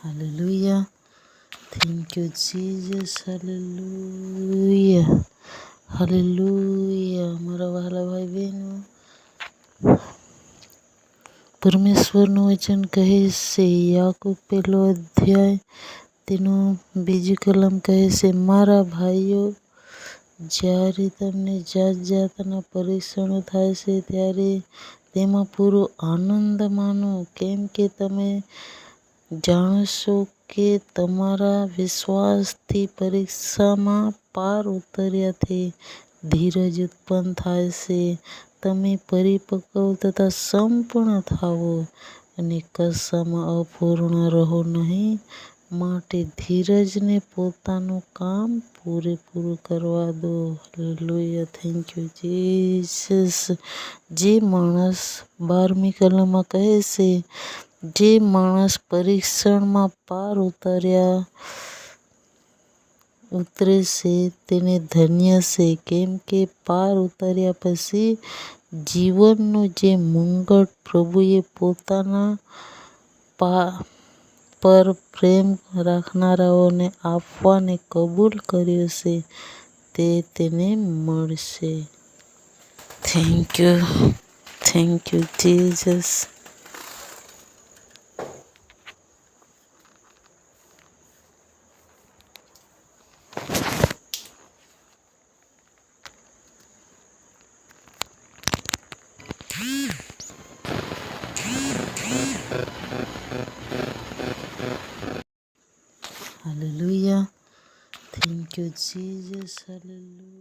Hallelujah. Thank you, Jesus. Hallelujah. Hallelujah. મારા વહાલા ભાઈ બહેનો, પરમેશ્વરનું વચન કહે છે, યાકૂબ 1 અધ્યાય તેનું 2 કલમ કહે છે, મારા ભાઈઓ, જ્યારે તમને જાત જાતના પરીક્ષણો થાય છે ત્યારે તેમાં પૂરો આનંદ માનો, કેમ કે તમે જાણો છો કે તમારા વિશ્વાસથી પરીક્ષામાં પાર ઉતર્યાથી ધીરજ ઉત્પન્ન થાય છે. તમે પરિપક્વ તથા સંપૂર્ણ થાઓ અને કશામાં અપૂર્ણ રહો નહીં. માટે ધીરજને પોતાનું કામ પૂરેપૂરું કરવા દો. હાલેલુયા. Thank you Jesus. જે માણસ 12મી કલમમાં કહે છે, જે માણસ પરીક્ષણમાં પાર ઉતરે છે તેને ધન્ય છે, કેમ કે પાર ઉતર્યા પછી જીવનનું જે મંગળ પ્રભુએ પોતાના પર પ્રેમ રાખનારાઓને આપવાને કબૂલ કર્યું છે તે તેને મળશે. Thank you Jesus. Hallelujah. Thank you, Jesus. Hallelujah.